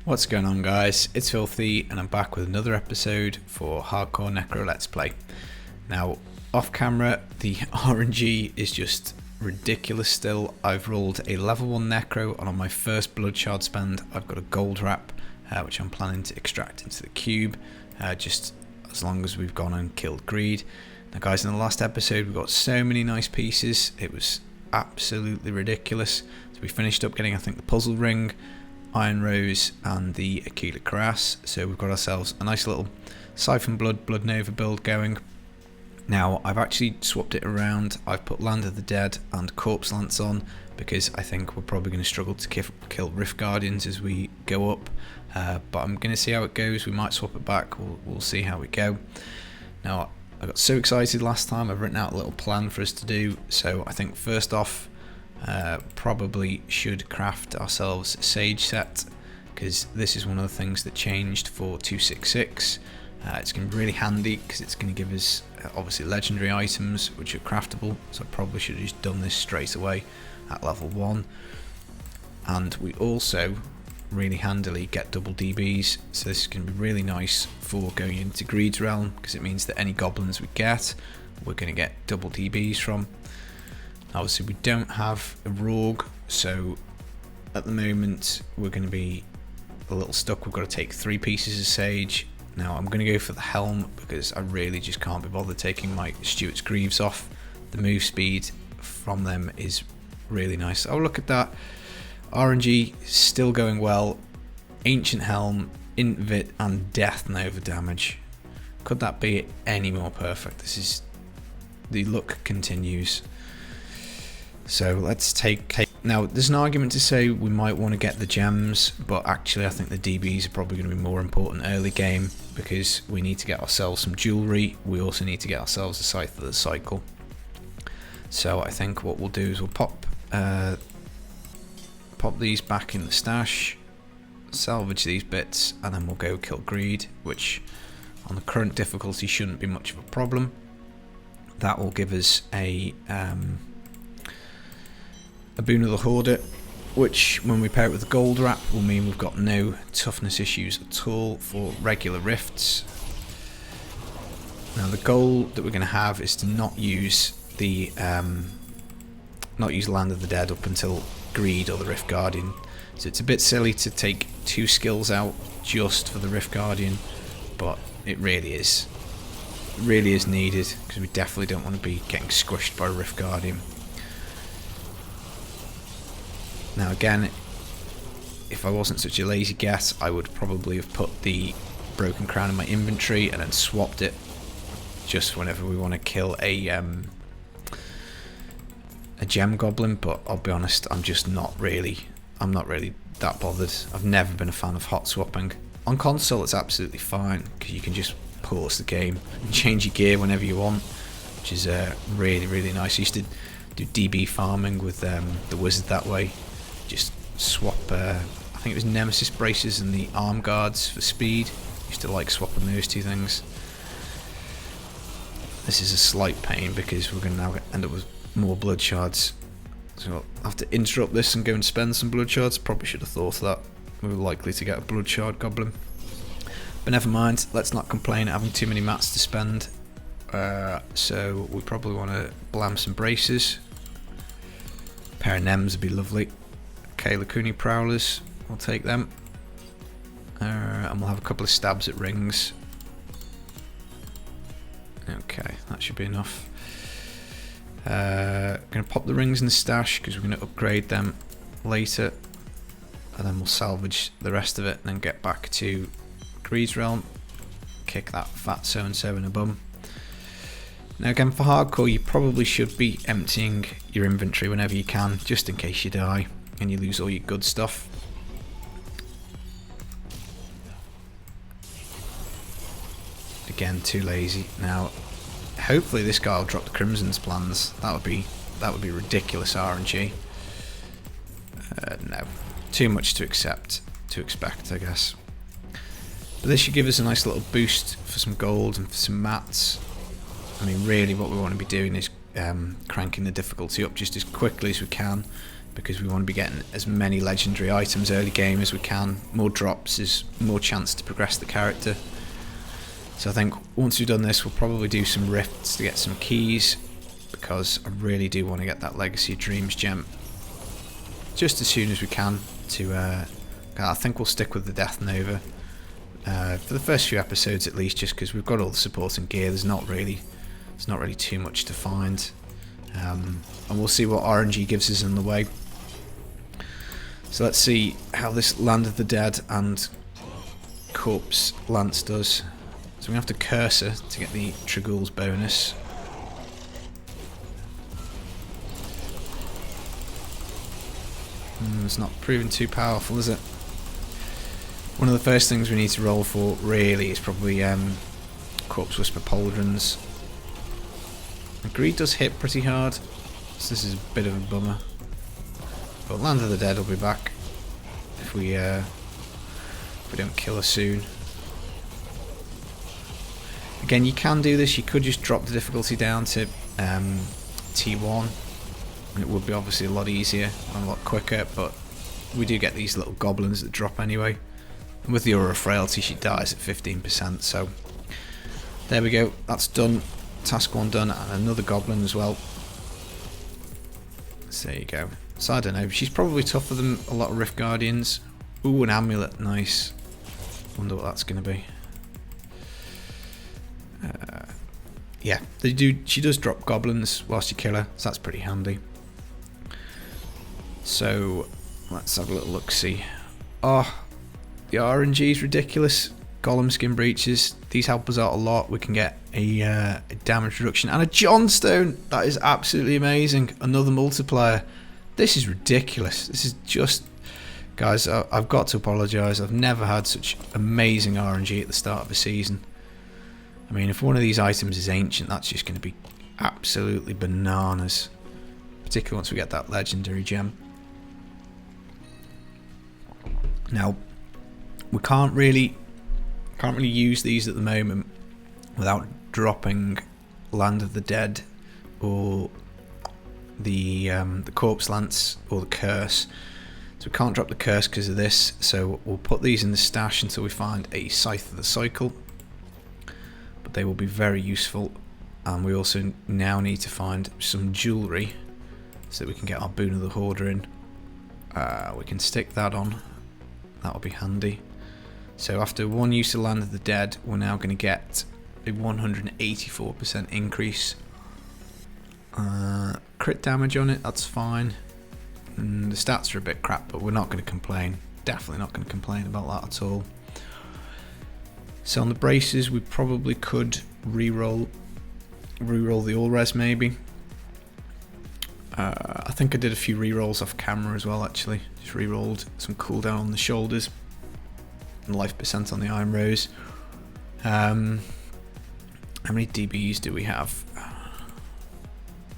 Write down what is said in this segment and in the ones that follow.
What's going on, guys? It's Filthy and I'm back with another episode for Hardcore Necro Let's Play. Now, off camera, the RNG is just ridiculous still. I've rolled a level 1 Necro and on my first blood shard spend I've got a gold wrap which I'm planning to extract into the cube just as long as we've gone and killed greed. Now guys, in the last episode we got so many nice pieces, it was absolutely ridiculous. So we finished up getting, I think, the puzzle ring, Iron Rose and the Aquila Cuirass, so we've got ourselves a nice little Siphon Blood Nova build going. Now I've actually swapped it around, I've put Land of the Dead and Corpse Lance on because I think we're probably going to struggle to kill Rift Guardians as we go up, but I'm going to see how it goes. We might swap it back, we'll see how we go. Now I got so excited last time, I've written out a little plan for us to do, so I think first off probably should craft ourselves a Sage set, because this is one of the things that changed for 266. It's going to be really handy because it's going to give us obviously legendary items which are craftable, so I probably should have just done this straight away at level 1. And we also really handily get double DBs, so this is going to be really nice for going into Greed's Realm, because it means that any goblins we get, we're going to get double DBs from. Obviously we don't have a rogue, so at the moment we're going to be a little stuck. We've got to take 3 pieces of Sage. Now I'm going to go for the helm because I really just can't be bothered taking my Stuart's Greaves off. The move speed from them is really nice. Oh, look at that. RNG still going well. Ancient Helm, Invit and Death Nova damage. Could that be any more perfect? This is, the luck continues. So let's take, now there's an argument to say we might want to get the gems, but actually I think the DBs are probably going to be more important early game, because we need to get ourselves some jewellery, we also need to get ourselves a Scythe of the Cycle. So I think what we'll do is we'll pop these back in the stash, salvage these bits, and then we'll go kill greed, which on the current difficulty shouldn't be much of a problem. That will give us a Boon of the Hoarder, which when we pair it with the gold wrap will mean we've got no toughness issues at all for regular rifts. Now the goal that we're going to have is to not use the Land of the Dead up until Greed or the Rift Guardian. So it's a bit silly to take 2 skills out just for the Rift Guardian, but it really is needed, because we definitely don't want to be getting squished by a Rift Guardian. Now again, if I wasn't such a lazy get, I would probably have put the Broken Crown in my inventory and then swapped it just whenever we want to kill a gem goblin, but I'll be honest, I'm not really that bothered. I've never been a fan of hot swapping. On console it's absolutely fine, because you can just pause the game and change your gear whenever you want, which is really nice. I used to do DB farming with the wizard that way. Just swap, I think it was Nemesis braces and the arm guards for speed. Used to like swapping those 2 things. This is a slight pain because we're going to now end up with more blood shards. So I'll have to interrupt this and go and spend some blood shards. Probably should have thought of that. We were likely to get a blood shard goblin. But never mind, let's not complain at having too many mats to spend. So we probably want to blam some braces. A pair of Nems would be lovely. Okay, Lacuni Prowlers, we'll take them. And we'll have a couple of stabs at rings. Okay, that should be enough. Going to pop the rings in the stash because we're going to upgrade them later. And then we'll salvage the rest of it and then get back to Greed's Realm. Kick that fat so-and-so in a bum. Now again, for hardcore you probably should be emptying your inventory whenever you can, just in case you die and you lose all your good stuff. Again, too lazy. Now hopefully this guy will drop the Crimson's plans. That would be ridiculous RNG. No, too much to expect, I guess. But this should give us a nice little boost for some gold and for some mats. I mean, really what we want to be doing is cranking the difficulty up just as quickly as we can, because we want to be getting as many legendary items early game as we can. More drops is more chance to progress the character. So I think once we've done this, we'll probably do some rifts to get some keys, because I really do want to get that Legacy of Dreams gem just as soon as we can. I think we'll stick with the Death Nova for the first few episodes at least, just because we've got all the supporting gear. There's not really too much to find, and we'll see what RNG gives us in the way. So let's see how this Land of the Dead and Corpse Lance does. So we have to curse her to get the Trigul's bonus. It's not proving too powerful, is it? One of the first things we need to roll for really is probably Corpse Whisper Pauldrons. Greed does hit pretty hard, so this is a bit of a bummer. But Land of the Dead will be back if we don't kill her soon. Again, you can do this. You could just drop the difficulty down to T1. It would be obviously a lot easier and a lot quicker, but we do get these little goblins that drop anyway. And with the Aura of Frailty, she dies at 15%, so there we go. That's done. Task 1 done, and another goblin as well. So there you go. So I don't know. She's probably tougher than a lot of Rift Guardians. Ooh, an amulet. Nice. Wonder what that's going to be. Yeah, she does drop goblins whilst you kill her, so that's pretty handy. So let's have a little look-see. Oh, the RNG is ridiculous. Golem skin breaches, these help us out a lot. We can get a damage reduction and a Johnstone. That is absolutely amazing. Another multiplier. This is ridiculous. This is just, guys, I've got to apologise. I've never had such amazing RNG at the start of a season. I mean, if one of these items is ancient, that's just going to be absolutely bananas. Particularly once we get that legendary gem. Now, we can't really use these at the moment without dropping Land of the Dead or the Corpse Lance or the Curse. So we can't drop the Curse because of this. So we'll put these in the stash until we find a Scythe of the Cycle. But they will be very useful, and we also now need to find some jewellery so that we can get our Boon of the Hoarder in. We can stick that on. That'll be handy. So after one use of Land of the Dead, we're now going to get a 184% increase. Crit damage on it, that's fine. The stats are a bit crap, but we're not going to complain. Definitely not going to complain about that at all. So on the braces, we probably could re-roll the all-res maybe. I think I did a few re-rolls off camera as well actually. Just re-rolled some cooldown on the shoulders and life percent on the Iron Rose. How many DBs do we have?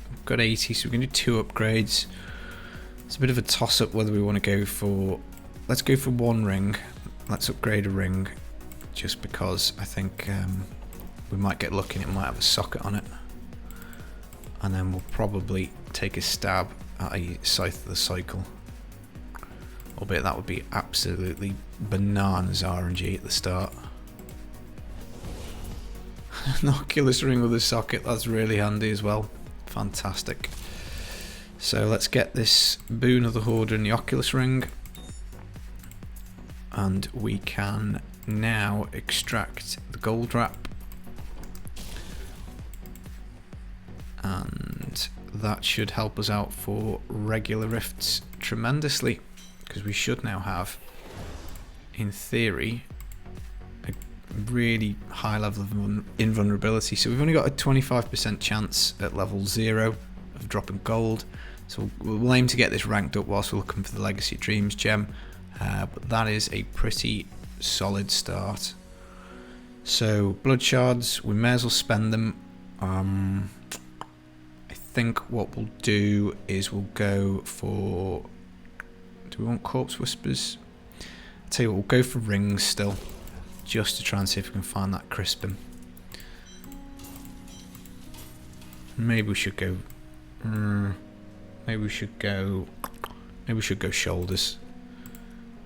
We've got 80, so we're going to do 2 upgrades. It's a bit of a toss-up whether we want to go for... Let's go for 1 ring. Let's upgrade a ring. Just because I think we might get lucky and it might have a socket on it. And then we'll probably take a stab at a Scythe of the Cycle. Albeit that would be absolutely bananas RNG at the start. An Oculus ring with a socket, that's really handy as well. Fantastic. So let's get this Boon of the Hoarder in the Oculus ring. And we can now extract the gold wrap, and that should help us out for regular rifts tremendously, because we should now have, in theory, a really high level of invulnerability. So we've only got a 25% chance at level 0 of dropping gold, so we'll aim to get this ranked up whilst we're looking for the Legacy of Dreams gem, but that is a pretty solid start. So blood shards, we may as well spend them. I think what we'll do is we'll go for, do we want Corpse Whispers? I'll tell you what, we'll go for rings still, just to try and see if we can find that Crispin. Maybe we should go Maybe we should go shoulders,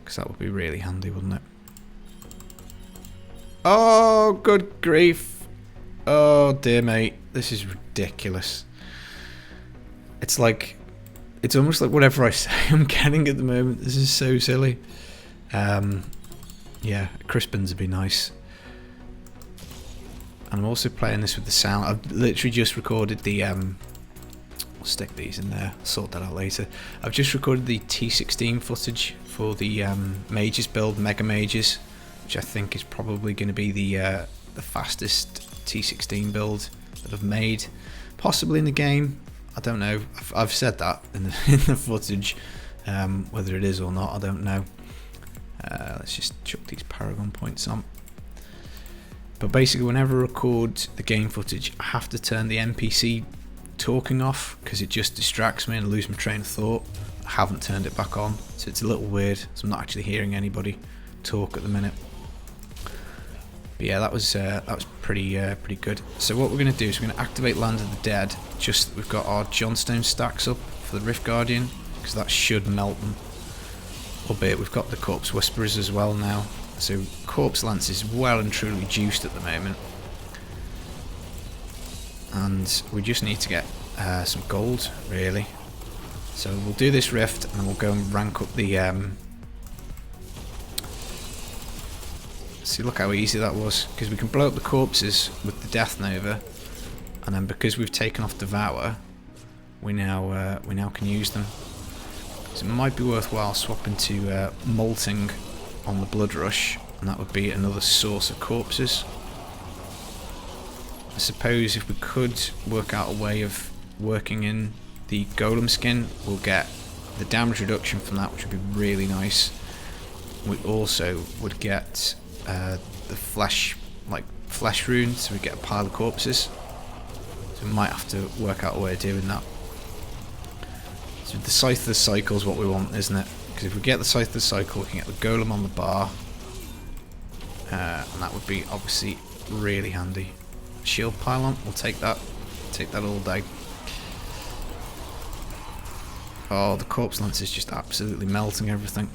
because that would be really handy, wouldn't it? Oh, good grief. Oh dear mate, this is ridiculous. It's like, it's almost like whatever I say I'm getting at the moment. This is so silly. Yeah, crispins would be nice. And I'm also playing this with the sound. I've literally just recorded the I'll stick these in there, sort that out later. I've just recorded the T16 footage for the mages build, Mega Mages, which I think is probably going to be the fastest T16 build that I've made, possibly in the game. I don't know. I've said that in the footage. Whether it is or not, I don't know. Let's just chuck these Paragon points on. But basically, whenever I record the game footage, I have to turn the NPC talking off because it just distracts me and I lose my train of thought. I haven't turned it back on, so it's a little weird. So I'm not actually hearing anybody talk at the minute. But yeah, that was pretty good. So what we're going to do is we're going to activate Land of the Dead. Just we've got our Johnstone stacks up for the Rift Guardian because that should melt them. Albeit we've got the Corpse Whisperers as well now. So Corpse Lance is well and truly juiced at the moment. And we just need to get some gold, really. So we'll do this rift and then we'll go and rank up the... See, look how easy that was. Because we can blow up the corpses with the Death Nova. And then because we've taken off Devour, we now can use them. So it might be worthwhile swapping to Molting on the Blood Rush, and that would be another source of corpses. I suppose if we could work out a way of working in the Golem skin, we'll get the damage reduction from that, which would be really nice. We also would get the flesh rune, so we get a pile of corpses. So we might have to work out a way of doing that. So the Scythe of the Cycle is what we want, isn't it? Because if we get the Scythe of the Cycle, we can get the Golem on the bar. And that would be obviously really handy. Shield Pylon, we'll take that. Take that all day. Oh, the Corpse Lance is just absolutely melting everything.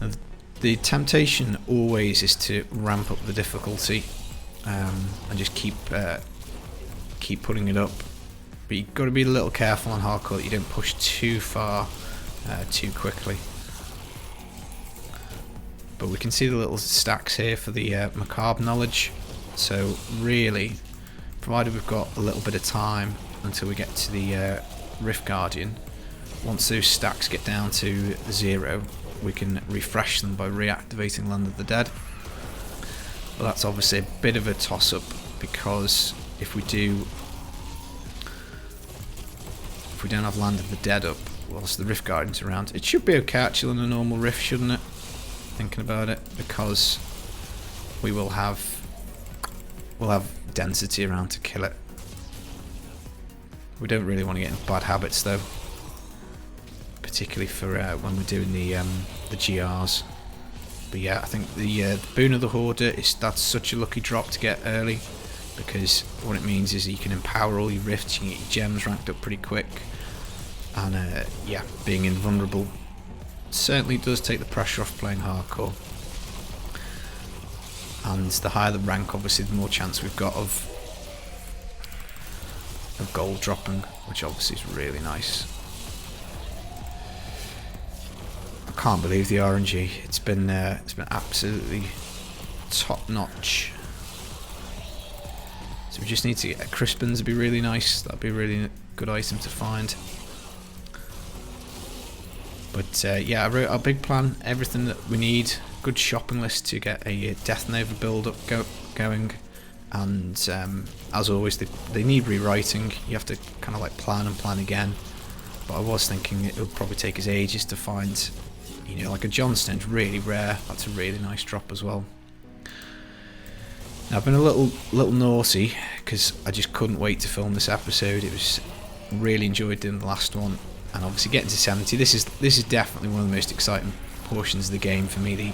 Now, the temptation always is to ramp up the difficulty and just keep putting it up. But you've got to be a little careful on hardcore that you don't push too far too quickly. But we can see the little stacks here for the macabre knowledge. So really, provided we've got a little bit of time until we get to the Rift Guardian, once those stacks get down to 0, we can refresh them by reactivating Land of the Dead. But that's obviously a bit of a toss-up, because if we don't have Land of the Dead up whilst the Rift Guardian's around, it should be okay actually on a normal Rift, shouldn't it? Thinking about it, because we'll have density around to kill it. We don't really want to get in bad habits though, particularly for when we're doing the GRs. But yeah, I think the Boon of the Hoarder that's such a lucky drop to get early, because what it means is you can empower all your rifts, you can get your gems ranked up pretty quick, and yeah, being invulnerable certainly does take the pressure off playing hardcore. And the higher the rank, obviously, the more chance we've got of gold dropping, which obviously is really nice. I can't believe the RNG. It's been absolutely top notch. So we just need to get Crispins to be really nice. That'd be a really good item to find. But yeah, I wrote our big plan, everything that we need, good shopping list to get a Death Nova build up going, and as always they need rewriting. You have to kind of like plan and plan again, but I was thinking it would probably take us ages to find, you know, like a Johnstone's really rare. That's a really nice drop as well. Now, I've been a little naughty because I just couldn't wait to film this episode. It was really enjoyed doing the last one. And obviously getting to 70, this is definitely one of the most exciting portions of the game for me. The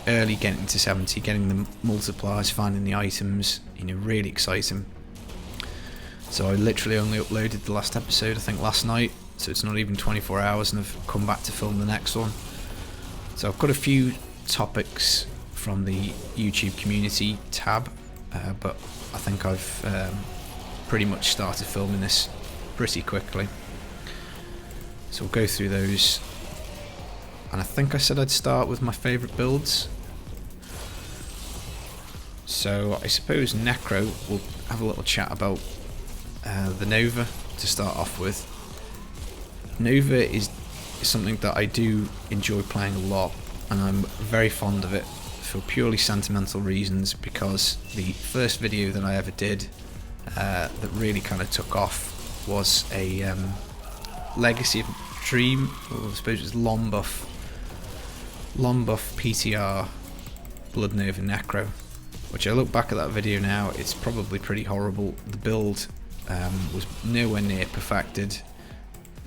early getting to 70, getting the multipliers, finding the items, you know, really exciting. So I literally only uploaded the last episode, I think last night, so it's not even 24 hours and I've come back to film the next one. So I've got a few topics from the YouTube community tab, but I think I've pretty much started filming this pretty quickly. So we'll go through those, and I think I said I'd start with my favourite builds. So I suppose Necro, we'll have a little chat about the Nova to start off with. Nova is something that I do enjoy playing a lot, and I'm very fond of it for purely sentimental reasons, because the first video that I ever did that really kind of took off was a Legacy of Dream, or I suppose it's Lombuff PTR Blood Nova Necro, which I look back at that video now, it's probably pretty horrible. The build was nowhere near perfected,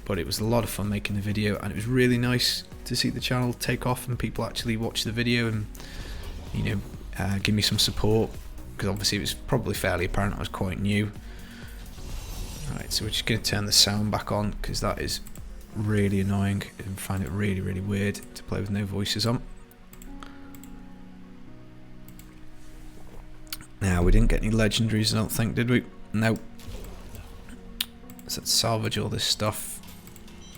but it was a lot of fun making the video, and it was really nice to see the channel take off and people actually watch the video and, you know, give me some support, because obviously it was probably fairly apparent I was quite new. Alright, so we're just going to turn the sound back on, because that is really annoying and find it really, really weird to play with no voices on. Now, we didn't get any legendaries, I don't think, did we? No. So let's salvage all this stuff,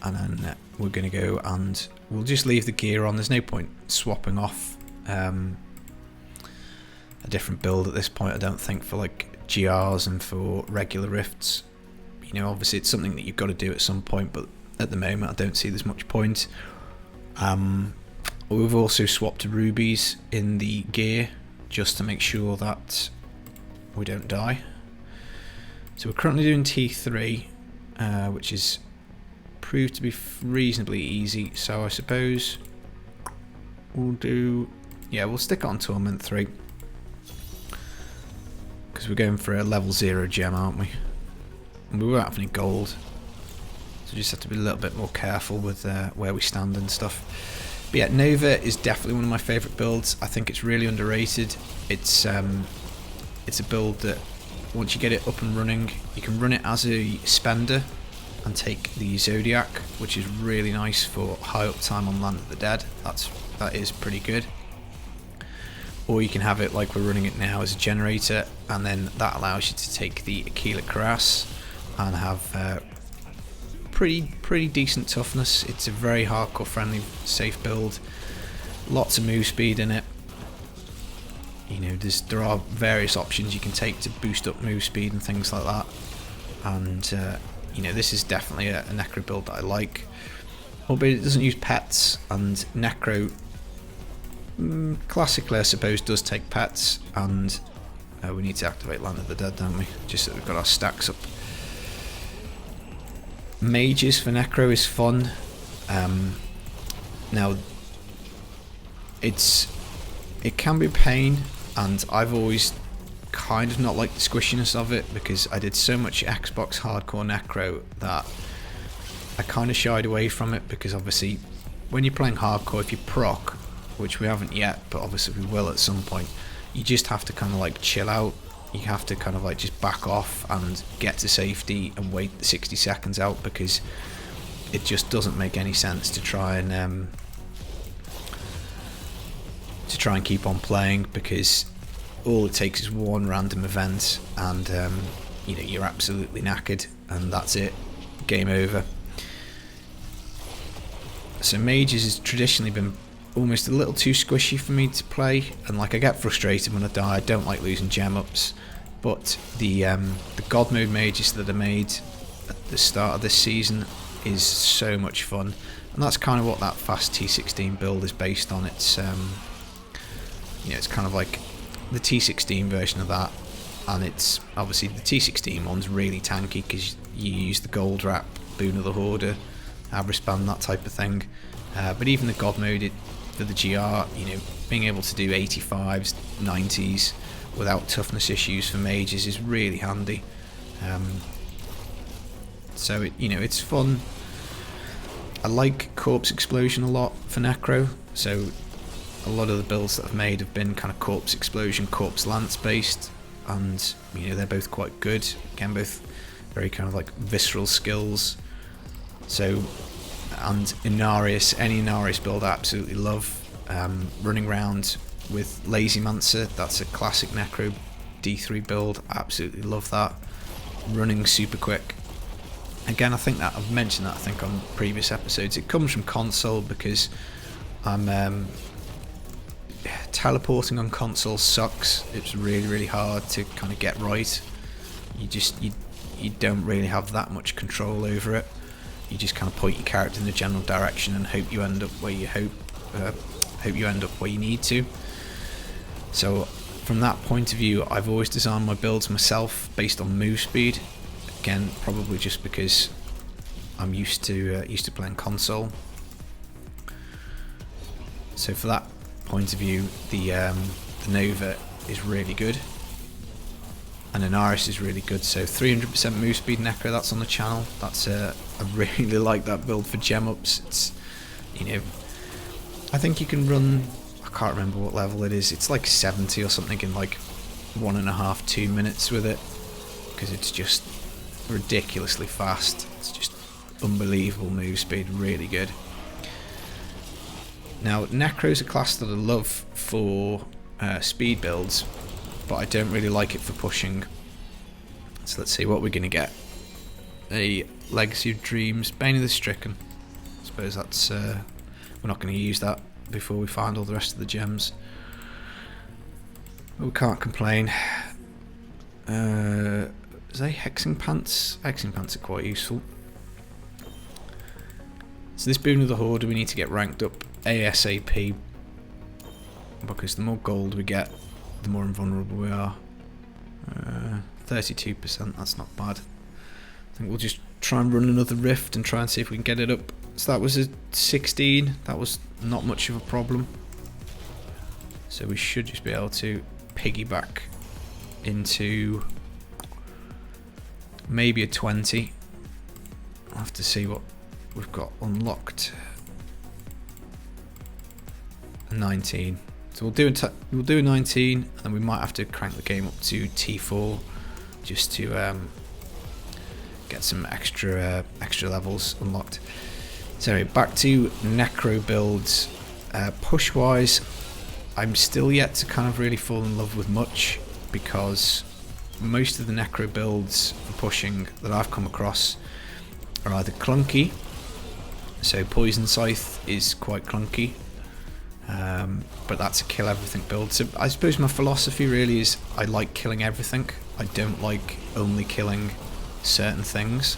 and then we're going to go and we'll just leave the gear on. There's no point swapping off a different build at this point, I don't think, for like GRs and for regular rifts. You know, obviously it's something that you've got to do at some point, but at the moment I don't see there's much point. We've also swapped to rubies in the gear just to make sure that we don't die. So we're currently doing T3, which is proved to be reasonably easy, so I suppose we'll do, yeah, we'll stick on Torment 3, because we're going for a level 0 gem, aren't we? And we won't have any gold, so we just have to be a little bit more careful with where we stand and stuff. But yeah, Nova is definitely one of my favourite builds. I think it's really underrated. It's a build that once you get it up and running, you can run it as a spender and take the Zodiac, which is really nice for high uptime on Land of the Dead. That is pretty good. Or you can have it like we're running it now as a generator, and then that allows you to take the Aquila Cuirass and have pretty decent toughness. It's a very hardcore friendly, safe build. Lots of move speed in it. You know, there are various options you can take to boost up move speed and things like that. And you know, this is definitely a Necro build that I like. Albeit it doesn't use pets, and Necro classically I suppose does take pets, and we need to activate Land of the Dead, don't we? Just so we've got our stacks up. Mages for Necro is fun. Now it can be a pain, and I've always kind of not liked the squishiness of it, because I did so much Xbox hardcore Necro that I kind of shied away from it, because obviously when you're playing hardcore, if you proc, which we haven't yet, but obviously we will at some point, you just have to kind of like chill out. You have to kind of like just back off and get to safety and wait the 60 seconds out, because it just doesn't make any sense to try and keep on playing, because all it takes is one random event and you know, you're absolutely knackered and that's it, game over. So Mages has traditionally been almost a little too squishy for me to play, and like I get frustrated when I die. I don't like losing gem ups, but the God mode mages that are made at the start of this season is so much fun, and that's kind of what that fast T16 build is based on. It's you know, it's kind of like the T16 version of that, and it's obviously the T16 one's really tanky because you use the gold wrap, Boon of the Hoarder, Abrispan, that type of thing. But even the God mode for the GR, you know, being able to do 85s, 90s without toughness issues for mages is really handy. So it, you know, it's fun. I like Corpse Explosion a lot for Necro, so a lot of the builds that I've made have been kind of Corpse Explosion, Corpse Lance based, and you know, they're both quite good. Again, both very kind of like visceral skills. So, and Inarius, any Inarius build I absolutely love. Running around with Lazymancer, that's a classic Necro D3 build, I absolutely love that. Running super quick. Again, I think that I've mentioned that I think on previous episodes. It comes from console because I'm teleporting on console sucks. It's really hard to kind of get right. You don't really have that much control over it. You just kind of point your character in the general direction and hope you end up where you hope you end up where you need to. So from that point of view, I've always designed my builds myself based on move speed. Again, probably just because I'm used to playing console. So for that point of view, the Nova is really good, and Inarius is really good. So 300% move speed Necro, that's on the channel. That's I really like that build for gem ups. It's, you know, I think you can run, I can't remember what level it is. It's like 70 or something in like 1.5–2 minutes with it, because it's just ridiculously fast. It's just unbelievable move speed, really good. Now, Necro's a class that I love for speed builds, but I don't really like it for pushing. So let's see what we're going to get. A Legacy of Dreams, Bane of the Stricken. I suppose that's we're not going to use that before we find all the rest of the gems. But we can't complain. Is they Hexing Pants? Hexing Pants are quite useful. So this Boon of the Horde, we need to get ranked up ASAP, because the more gold we get, the more invulnerable we are. 32%, that's not bad. I think we'll just try and run another rift and try and see if we can get it up. So that was a 16, that was not much of a problem. So we should just be able to piggyback into maybe a 20. I'll have to see what we've got unlocked. 19. So we'll do a 19, and we might have to crank the game up to T4 just to get some extra levels unlocked. So anyway, back to Necro builds. Push wise, I'm still yet to kind of really fall in love with much, because most of the Necro builds for pushing that I've come across are either clunky. So Poison Scythe is quite clunky, but that's a kill everything build. So I suppose my philosophy really is I like killing everything. I don't like only killing certain things.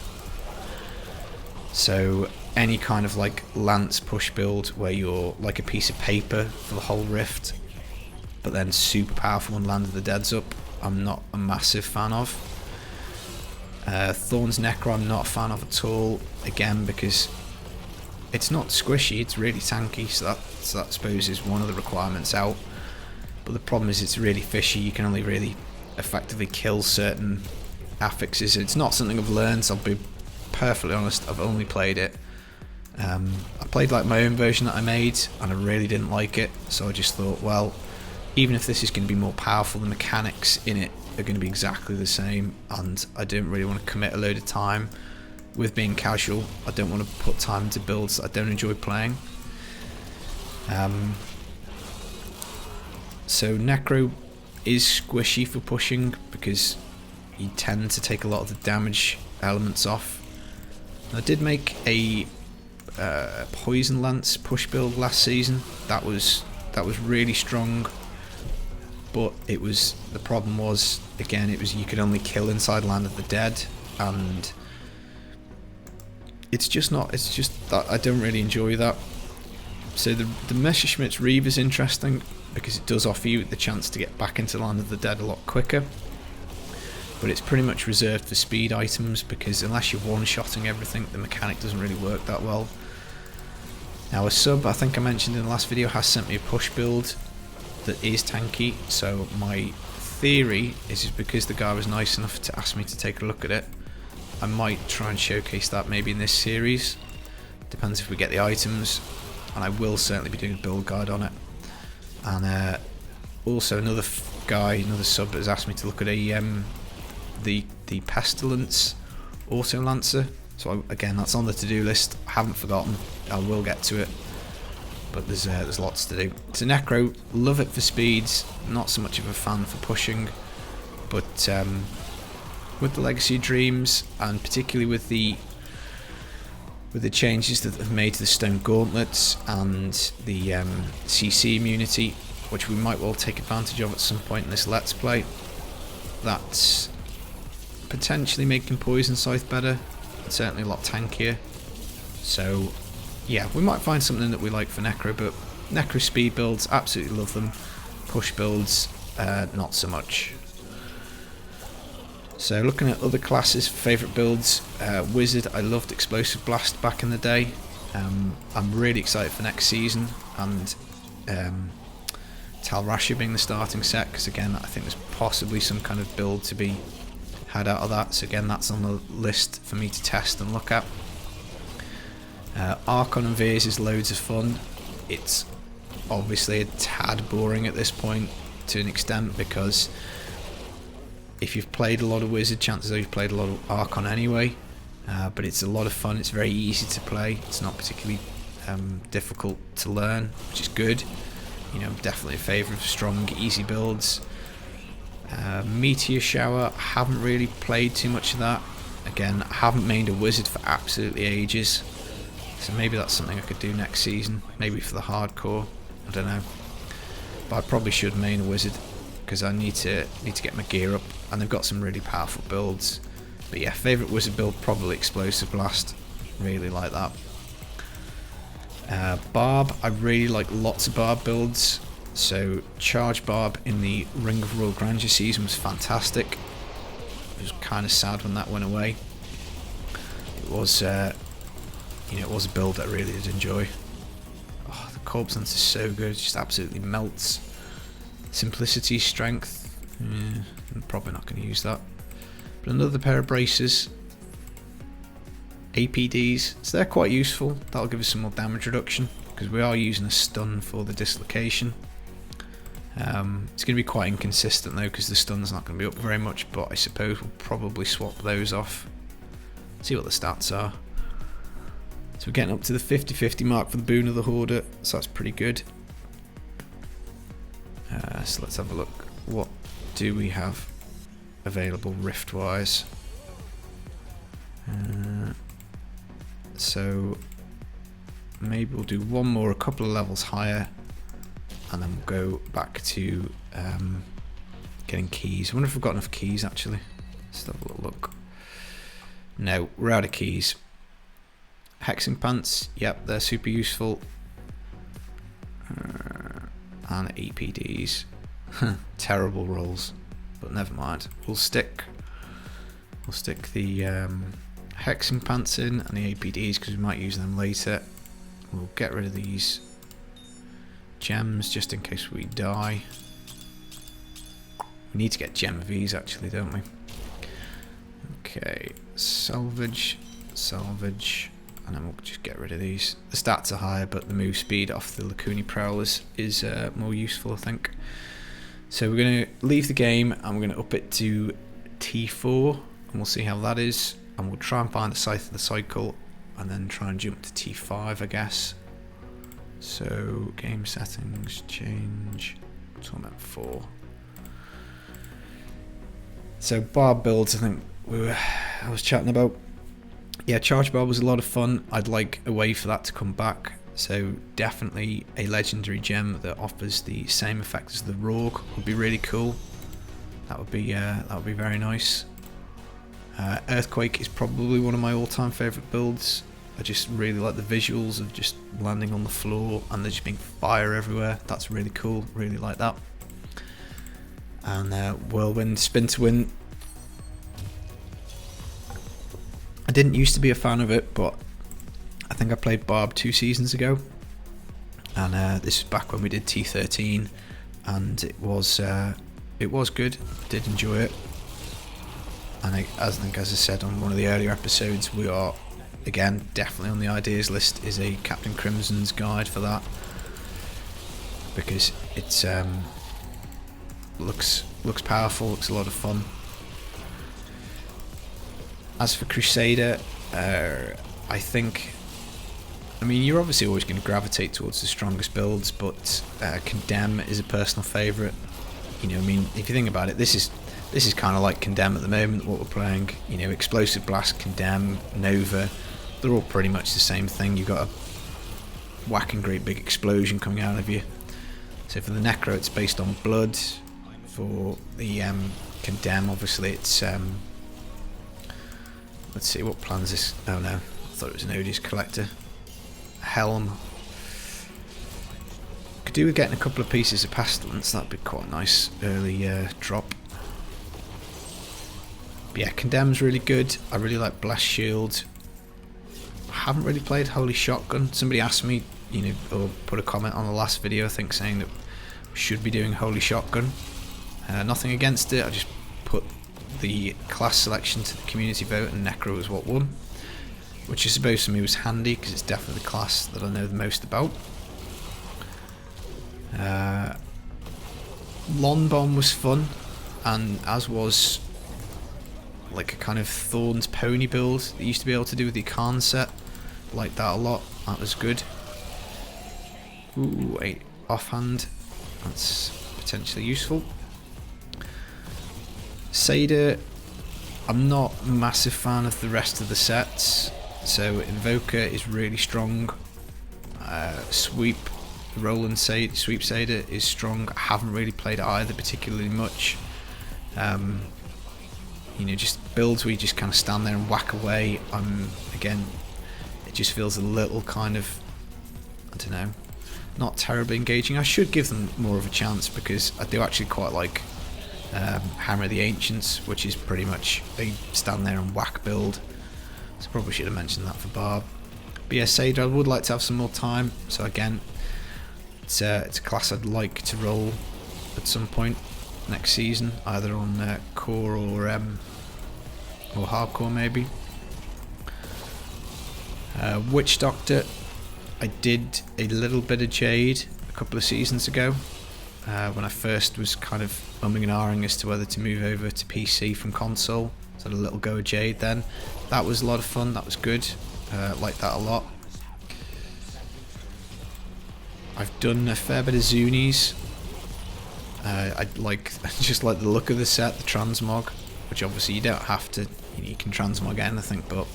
So any kind of like lance push build where you're like a piece of paper for the whole rift, but then super powerful when Land of the Dead's up, I'm not a massive fan of. Thorns Necro I'm not a fan of at all, again because it's not squishy, it's really tanky, so that I suppose is one of the requirements out. But the problem is it's really fishy, you can only really effectively kill certain affixes. It's not something I've learned, I'll be perfectly honest, I've only played it. I played like my own version that I made and I really didn't like it, so I just thought, well, even if this is going to be more powerful, the mechanics in it are going to be exactly the same, and I don't really want to commit a load of time with being casual. I don't want to put time into builds that I don't enjoy playing. So Necro is squishy for pushing because you tend to take a lot of the damage elements off. I did make a Poison Lance push build last season. That was really strong, but the problem was, again, it was you could only kill inside Land of the Dead, and it's just that I don't really enjoy that. So the Messerschmitt's Reeve is interesting because it does offer you the chance to get back into Land of the Dead a lot quicker, but it's pretty much reserved for speed items, because unless you're one-shotting everything, the mechanic doesn't really work that well. Now a sub, I think I mentioned in the last video, has sent me a push build that is tanky, so my theory is because the guy was nice enough to ask me to take a look at it, I might try and showcase that maybe in this series. Depends if we get the items, and I will certainly be doing a build guide on it. And also another sub has asked me to look at the Pestilence auto lancer. So again, that's on the to-do list. I haven't forgotten. I will get to it. But there's lots to do. It's a Necro. Love it for speeds. Not so much of a fan for pushing. But with the Legacy of Dreams, and particularly with the changes that they've made to the Stone Gauntlets and the CC immunity, which we might well take advantage of at some point in this Let's Play, that's potentially making Poison Scythe better. It's certainly a lot tankier. So yeah, we might find something that we like for Necro, but Necro speed builds, absolutely love them. Push builds, not so much. So looking at other classes, favourite builds, Wizard, I loved Explosive Blast back in the day. I'm really excited for next season, and Tal Rasha being the starting set, because again, I think there's possibly some kind of build to be had out of that. So again, that's on the list for me to test and look at. Archon and Veers is loads of fun. It's obviously a tad boring at this point to an extent, because if you've played a lot of Wizard, chances are you've played a lot of Archon anyway. But it's a lot of fun. It's very easy to play. It's not particularly difficult to learn, which is good. You know, definitely a favour of strong, easy builds. Meteor Shower, I haven't really played too much of that. Again, I haven't mained a Wizard for absolutely ages. So maybe that's something I could do next season. Maybe for the hardcore. I don't know. But I probably should main a Wizard, because I need to get my gear up. And they've got some really powerful builds. But yeah, favourite Wizard build, probably Explosive Blast. Really like that. Barb, I really like lots of Barb builds. So Charge Barb in the Ring of Royal Grandeur season was fantastic. It was kind of sad when that went away. It was, you know, it was a build that I really did enjoy. Oh, the Corpse Lance is so good, it just absolutely melts. Simplicity, Strength, I'm probably not going to use that. But another pair of braces. APDs, so they're quite useful. That'll give us some more damage reduction, because we are using a stun for the dislocation. It's going to be quite inconsistent though, because the stun's not going to be up very much, but I suppose we'll probably swap those off. See what the stats are. So we're getting up to the 50-50 mark for the Boon of the Hoarder, so that's pretty good. So let's have a look. What do we have available rift-wise? So maybe we'll do one more, a couple of levels higher, and then we'll go back to getting keys. I wonder if we've got enough keys actually. Let's have a little look. No, we're out of keys. Hexing Pants, yep, they're super useful. And APDs. Terrible rolls, but never mind. We'll stick the Hexing Pants in and the APDs, because we might use them later. We'll get rid of these gems just in case we die. We need to get gem of these actually, don't we? Okay, salvage, and then we'll just get rid of these. The stats are higher, but the move speed off the Lacuni Prowlers is more useful, I think. So we're going to leave the game and we're going to up it to T4, and we'll see how that is. And we'll try and find the Scythe of the Cycle, and then try and jump to T5, I guess. So game settings, change, torment 4. So Barb builds, I think I was chatting about. Yeah, Charge Barb was a lot of fun. I'd like a way for that to come back. So definitely a legendary gem that offers the same effect as the Rogue would be really cool. That would be very nice. Earthquake is probably one of my all-time favourite builds. I just really like the visuals of just landing on the floor and there just being fire everywhere. That's really cool, really like that. And Whirlwind, Spin to Win. I didn't used to be a fan of it, but I think I played Barb 2 seasons ago. And this is back when we did T13, and it was good. Did enjoy it. And I think, as I said on one of the earlier episodes, we are, again, definitely on the ideas list is a Captain Crimson's guide for that, because it's looks powerful, looks a lot of fun. As for Crusader, I think, I mean, you're obviously always going to gravitate towards the strongest builds, but Condemn is a personal favourite. You know, I mean, if you think about it, this is kind of like Condemn at the moment, what we're playing. You know, Explosive Blast, Condemn, Nova, they're all pretty much the same thing. You've got a whacking great big explosion coming out of you. So for the Necro, it's based on blood. For the Condemn, obviously, it's let's see, what plans this? Oh no, I thought it was an Odious Collector. Helm. Could do with getting a couple of pieces of Pestilence, that'd be quite a nice early drop. But yeah, Condemn's really good. I really like Blast Shield. I haven't really played Holy Shotgun. Somebody asked me, you know, or put a comment on the last video, I think, saying that we should be doing Holy Shotgun. Nothing against it, I just put the class selection to the community vote and Necro was what won, which I suppose for me was handy because it's definitely the class that I know the most about. Lawn Bomb was fun, and as was like a kind of Thorns pony build that you used to be able to do with the Khan set. Liked that a lot, that was good. Ooh, wait, offhand, that's potentially useful. Seder, I'm not a massive fan of the rest of the sets, so Invoker is really strong. Sweep, Roland Seder, Sweep Seder is strong. I haven't really played it either particularly much. You know, just builds where you just kind of stand there and whack away. Again, it just feels a little kind of, I don't know, not terribly engaging. I should give them more of a chance because I do actually quite like Hammer of the Ancients, which is pretty much they stand there and whack build. So probably should have mentioned that for Barb. But yeah, Seder, I would like to have some more time. So again, it's a class I'd like to roll at some point next season, either on core or hardcore maybe. Witch Doctor, I did a little bit of Jade a couple of seasons ago. When I first was kind of umming and ahhing as to whether to move over to PC from console. So I had a little go of Jade then. That was a lot of fun, that was good. Liked that a lot. I've done a fair bit of Zunies. I just like the look of the set, the transmog, which obviously you don't have to, you can transmog anything, but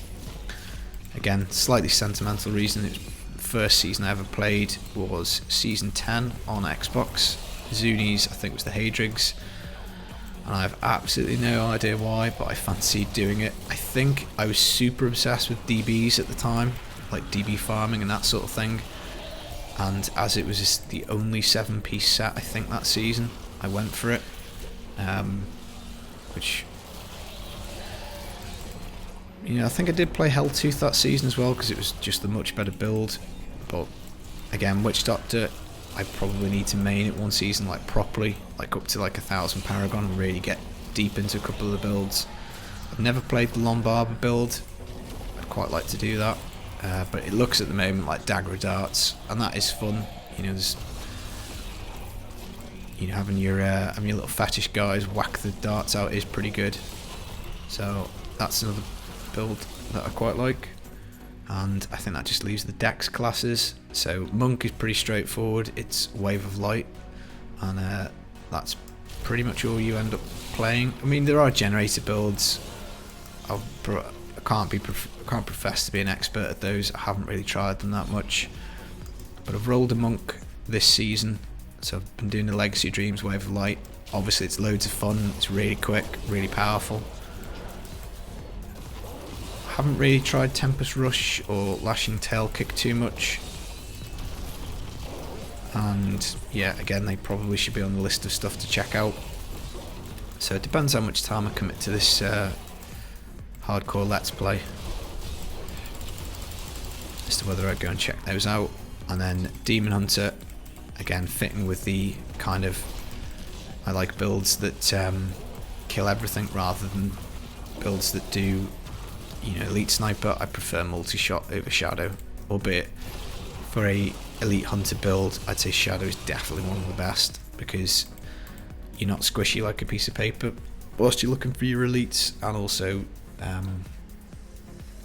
again, slightly sentimental reason. It was the first season I ever played was season 10 on Xbox. Zunies, I think, was the Hadrigs, and I have absolutely no idea why, but I fancied doing it. I think I was super obsessed with DBs at the time, like DB farming and that sort of thing, and as it was just the only 7-piece set I think that season, I went for it, which, you know, I think I did play Helltooth that season as well because it was just a much better build. But again, Witch Doctor, I probably need to main it one season like properly, like up to like 1000 Paragon, and really get deep into a couple of the builds. I've never played the Lombard build. I'd quite like to do that, but it looks at the moment like Dagger Darts, and that is fun. You know, there's, you know, having your little fetish guys whack the darts out is pretty good. So that's another build that I quite like. And I think that just leaves the Dex classes. So Monk is pretty straightforward, it's Wave of Light, and that's pretty much all you end up playing. I mean, there are generator builds. I can't profess to be an expert at those. I haven't really tried them that much, but I've rolled a Monk this season, so I've been doing the Legacy Dreams Wave of Light. Obviously it's loads of fun, it's really quick, really powerful. Haven't really tried Tempest Rush or Lashing Tail Kick too much, and yeah, again, they probably should be on the list of stuff to check out. So it depends how much time I commit to this hardcore Let's Play as to whether I go and check those out. And then Demon Hunter, again, fitting with the kind of, I like builds that kill everything rather than builds that do, you know, elite sniper. I prefer multi-shot over shadow, albeit for a elite hunter build I'd say shadow is definitely one of the best because you're not squishy like a piece of paper whilst you're looking for your elites, and also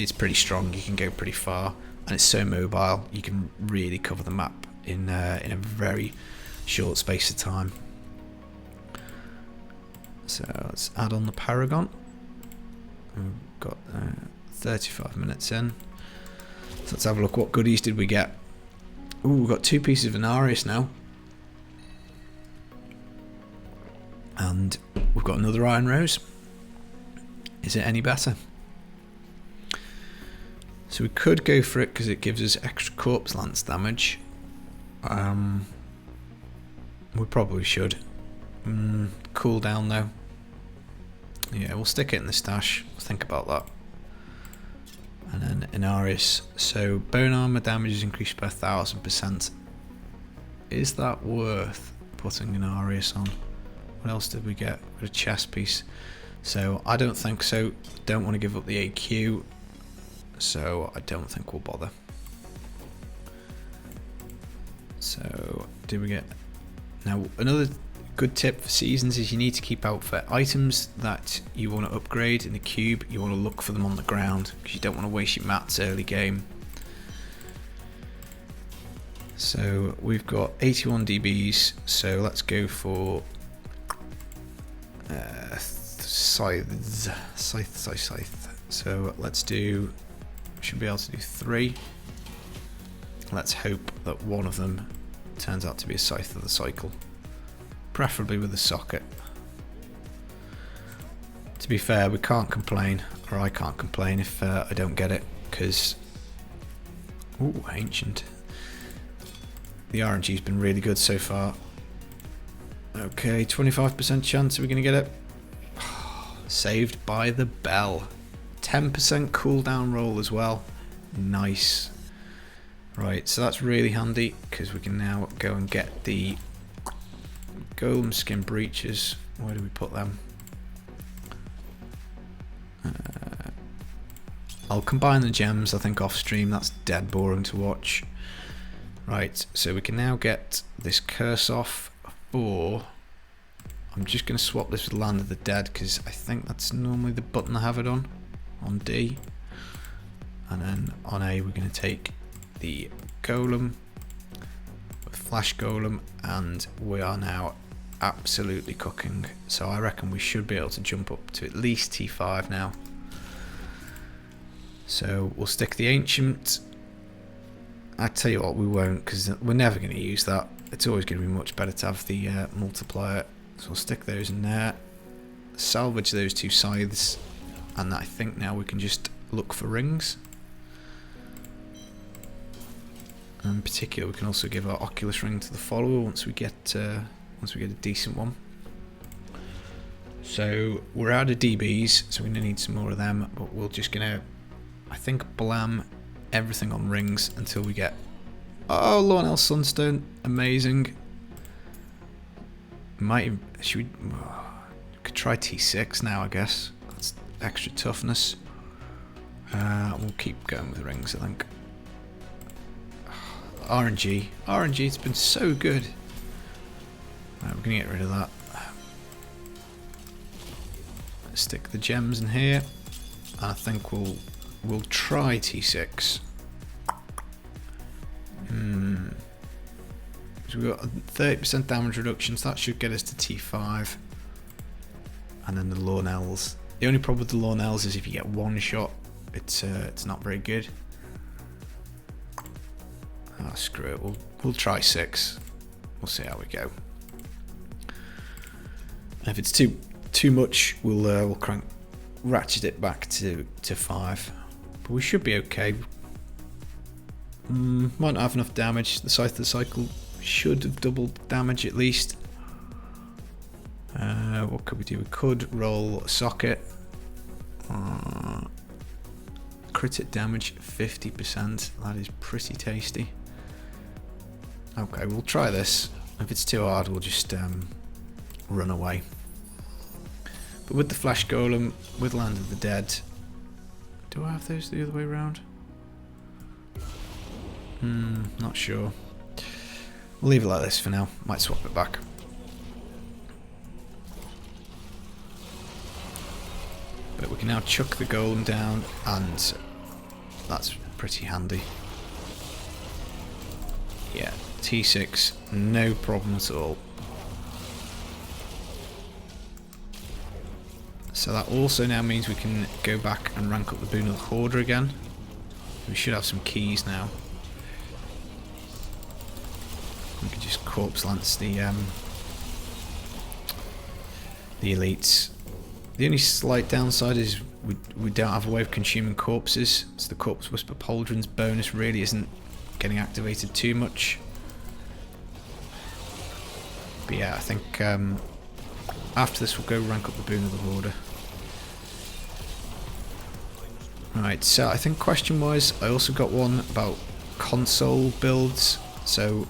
it's pretty strong. You can go pretty far, and it's so mobile. You can really cover the map in a very short space of time. So let's add on the Paragon. We've got 35 minutes in. So let's have a look. What goodies did we get? Ooh, we've got 2 pieces of Inarius now. And we've got another Iron Rose. Is it any better? So we could go for it because it gives us extra corpse lance damage. We probably should. Cool down though. Yeah, we'll stick it in the stash. Think about that. And then Inarius. So bone armor damage is increased by 1000%. Is that worth putting Inarius on? What else did we get? We got a chest piece. So I don't think so. Don't want to give up the AQ. So I don't think we'll bother. So did we get... Now another good tip for seasons is you need to keep out for items that you want to upgrade in the cube. You want to look for them on the ground because you don't want to waste your mats early game. So we've got 81 DBs, so let's go for scythe. So let's do, should be able to do 3. Let's hope that one of them turns out to be a Scythe of the Cycle, preferably with a socket. To be fair, we can't complain, or I can't complain if I don't get it, because ooh, ancient. The RNG's been really good so far. Okay, 25% chance are we going to get it? Saved by the bell. 10% cooldown roll as well. Nice. Right, so that's really handy because we can now go and get the golem skin breeches. Where do we put them? I'll combine the gems, I think, off stream. That's dead boring to watch. Right, so we can now get this curse off for... I'm just going to swap this with Land of the Dead because I think that's normally the button I have it on D. And then on A we're going to take the golem with flash golem, and we are now absolutely cooking. So I reckon we should be able to jump up to at least T5 now. So we'll stick the ancient. I tell you what, we won't, because we're never going to use that. It's always going to be much better to have the multiplier. So we'll stick those in there, salvage those 2 scythes, and I think now we can just look for rings. In particular, we can also give our Oculus ring to the follower once we get a decent one. So we're out of DBs, so we're going to need some more of them, but we're just going to, I think, blam everything on rings until we get... Oh, Lornell Sunstone, amazing. Should we could try T6 now, I guess. That's extra toughness. We'll keep going with rings, I think. RNG, it's been so good. Right, we're gonna get rid of that. Stick the gems in here. I think we'll try T6. So we've got a 30% damage reduction, so that should get us to T5. And then the Lornells. The only problem with the Lornells is if you get one shot, it's not very good. Oh, screw it. We'll try 6. We'll see how we go. And if it's too much, we'll ratchet it back to 5. But we should be okay. Might not have enough damage. The Scythe of the Cycle should have doubled damage at least. What could we do? We could roll a socket. Crit damage 50%. That is pretty tasty. Okay, we'll try this. If it's too hard, we'll just run away. But with the Flash Golem, with Land of the Dead, do I have those the other way around? Not sure. We'll leave it like this for now. Might swap it back. But we can now chuck the golem down and that's pretty handy. Yeah, T6, no problem at all. So that also now means we can go back and rank up the Boon of the Hoarder again. We should have some keys now. We can just corpse lance the elites. The only slight downside is we don't have a way of consuming corpses, so the Corpse Whisper Pauldron's bonus really isn't getting activated too much. But yeah, I think after this we'll go rank up the Boon of the Hoarder. Right, so I think question wise I also got one about console builds. So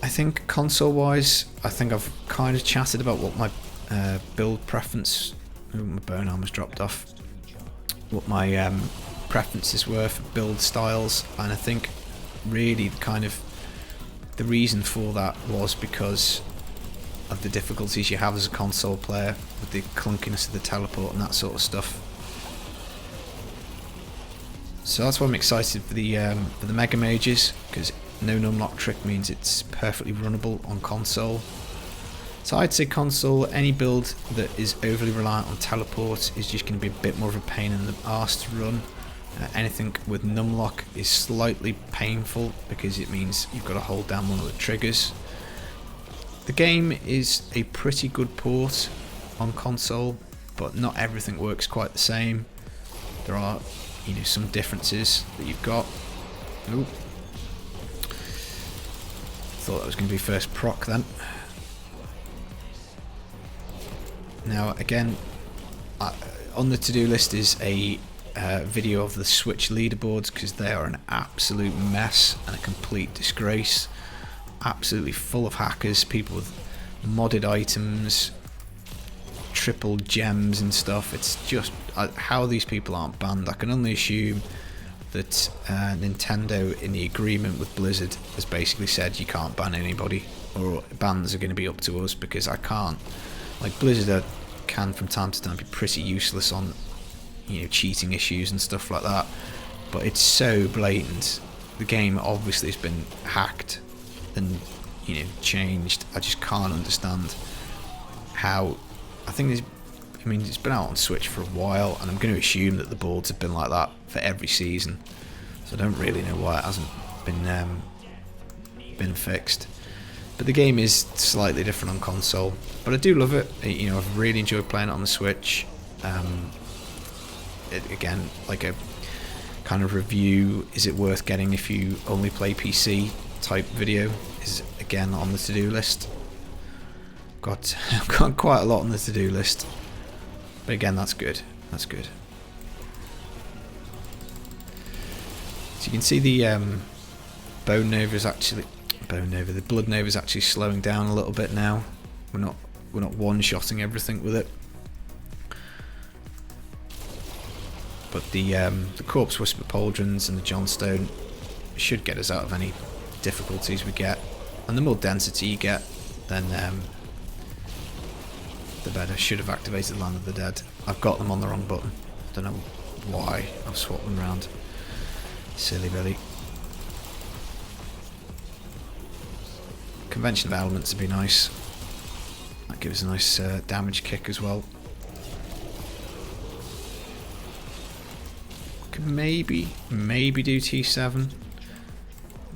I think console wise, I think I've kind of chatted about what my build preference, ooh, my bone armor's dropped off, what my preferences were for build styles, and I think really the reason for that was because of the difficulties you have as a console player with the clunkiness of the teleport and that sort of stuff. So that's why I'm excited for the Mega Mages, because no numlock trick means it's perfectly runnable on console. So I'd say console, any build that is overly reliant on teleport is just going to be a bit more of a pain in the arse to run. Anything with numlock is slightly painful because it means you've got to hold down one of the triggers. The game is a pretty good port on console, but not everything works quite the same. There are, you know, some differences that you've got. Ooh. Thought that was going to be first proc then. Now again, on the to-do list is a video of the Switch leaderboards, because they are an absolute mess and a complete disgrace. Absolutely full of hackers, people with modded items, triple gems and stuff. It's just how these people aren't banned. I can only assume that Nintendo, in the agreement with Blizzard, has basically said you can't ban anybody, or bans are going to be up to us, because I can't. Like, Blizzard can from time to time be pretty useless on, you know, cheating issues and stuff like that, but it's so blatant. The game obviously has been hacked and, you know, changed. I just can't understand how. I think there's, I mean, it's been out on Switch for a while, and I'm going to assume that the boards have been like that for every season, so I don't really know why it hasn't been fixed. But the game is slightly different on console, but I do love it. You know, I've really enjoyed playing it on the Switch. Again, like a kind of review, is it worth getting if you only play PC type video, is again on the to-do list. Got quite a lot on the to-do list, but again, that's good. That's good. So you can see the Bone Nova is actually the Blood Nova is actually slowing down a little bit now. We're not one-shotting everything with it. But the Corpse Whisper Pauldrons and the Johnstone should get us out of any difficulties we get. And the more density you get, then the better. Should have activated Land of the Dead. I've got them on the wrong button. Don't know why. I've swapped them around. Silly Billy. Convention of Elements would be nice. That gives a nice damage kick as well. Could maybe do T7.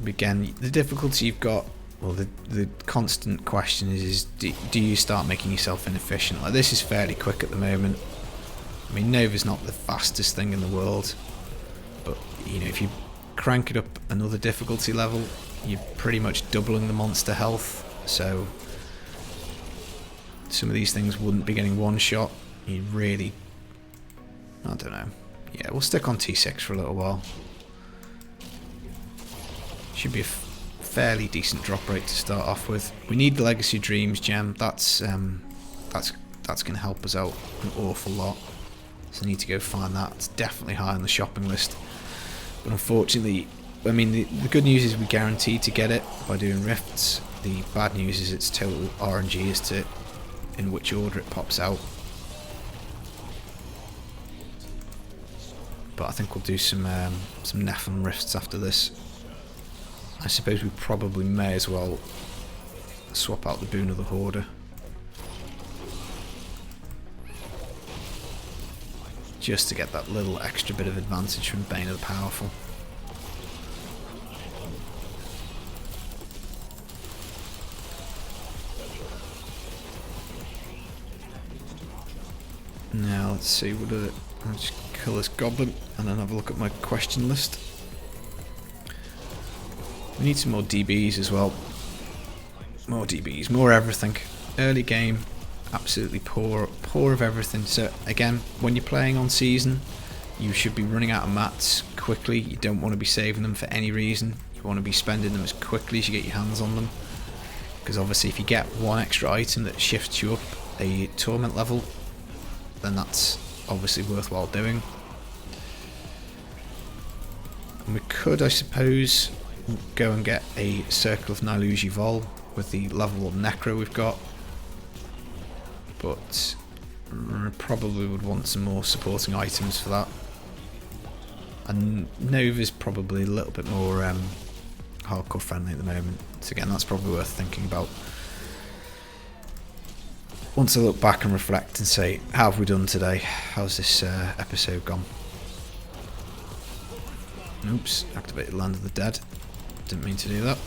Again, the difficulty you've got, well, the constant question is do you start making yourself inefficient? Like, this is fairly quick at the moment. I mean, Nova's not the fastest thing in the world, but you know, if you crank it up another difficulty level, you're pretty much doubling the monster health, so some of these things wouldn't be getting one shot. You really, I don't know. Yeah, we'll stick on T6 for a little while. Should be a fairly decent drop rate to start off with. We need the Legacy Dreams gem. That's going to help us out an awful lot. So I need to go find that. It's definitely high on the shopping list. But unfortunately, I mean, the good news is we guaranteed to get it by doing rifts. The bad news is it's total RNG as to in which order it pops out. but I think we'll do some Nephilim rifts after this. I suppose we probably may as well swap out the Boon of the Hoarder. Just to get that little extra bit of advantage from Bane of the Powerful. Now let's see, I'll just kill this goblin and then have a look at my question list. We need some more DBs as well. More DBs, more everything. Early game, absolutely poor of everything. So again, when you're playing on season, you should be running out of mats quickly. You don't want to be saving them for any reason. You want to be spending them as quickly as you get your hands on them. Because obviously if you get one extra item that shifts you up a torment level, then that's obviously worthwhile doing. And we could, I suppose, go and get a Circle of Nilusi Vol with the level of Necro we've got. But probably would want some more supporting items for that. And Nova's probably a little bit more hardcore friendly at the moment. So again, that's probably worth thinking about. Once I look back and reflect and say, how have we done today? How's this episode gone? Oops, activated Land of the Dead. Didn't mean to do that.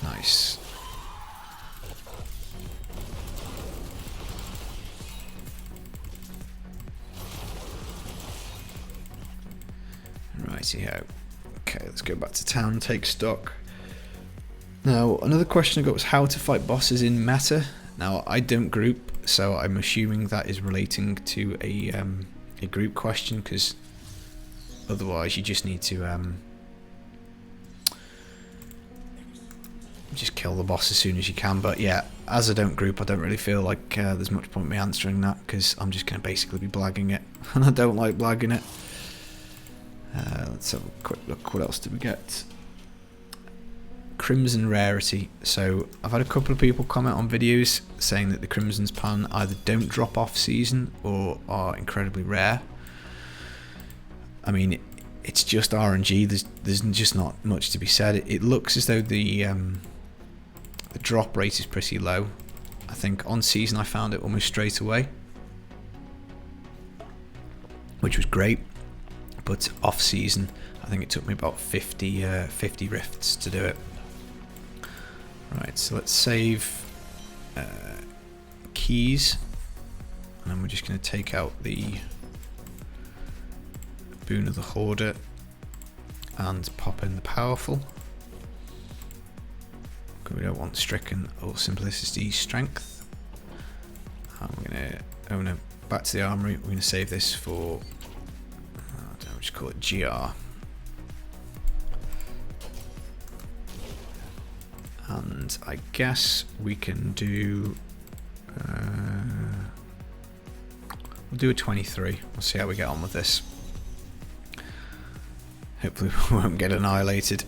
Nice. Righty-ho. Okay, let's go back to town and take stock. Now, another question I got was how to fight bosses in meta. Now, I don't group, so I'm assuming that is relating to a group question, because otherwise you just need to just kill the boss as soon as you can. But yeah, as I don't group, I don't really feel like there's much point in me answering that, because I'm just going to basically be blagging it, and I don't like blagging it. Let's have a quick look. What else did we get? Crimson rarity. So I've had a couple of people comment on videos saying that the Crimson's pan either don't drop off season or are incredibly rare. I mean, it's just RNG. There's just not much to be said. It looks as though the drop rate is pretty low. I think on season I found it almost straight away, which was great. But off season, I think it took me about 50 rifts to do it. Right, so let's save keys, and then we're just going to take out the Boon of the Hoarder and pop in the Powerful. We don't want Stricken or Simplicity Strength. And we're going to own it back to the armory. We're going to save this for, just call it GR. And I guess we can do we'll do a 23. We'll see how we get on with this. Hopefully we won't get annihilated.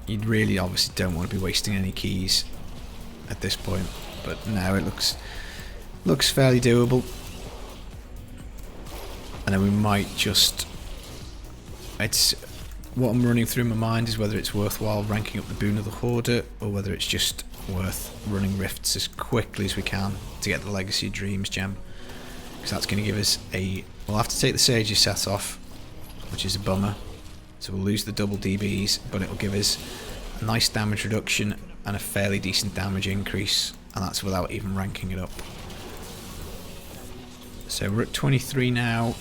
You really obviously don't want to be wasting any keys at this point, but now it looks fairly doable. And then we might just, it's what I'm running through my mind is whether it's worthwhile ranking up the Boon of the Hoarder, or whether it's just worth running rifts as quickly as we can to get the Legacy of Dreams gem, because that's going to give us we'll have to take the Sage's set off, which is a bummer, so we'll lose the double DBs, but it'll give us a nice damage reduction and a fairly decent damage increase, and that's without even ranking it up. So we're at 23 now,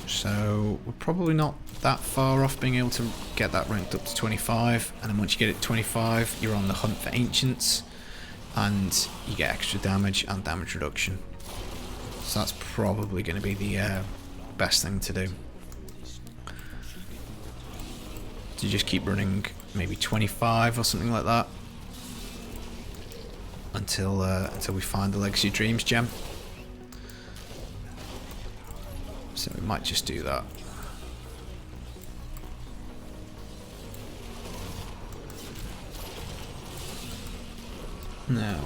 so we're probably not that far off being able to get that ranked up to 25, and then once you get it 25 you're on the hunt for ancients and you get extra damage and damage reduction, so that's probably going to be the best thing to do, to just keep running maybe 25 or something like that until we find the Legacy of Dreams gem. So we might just do that. Now,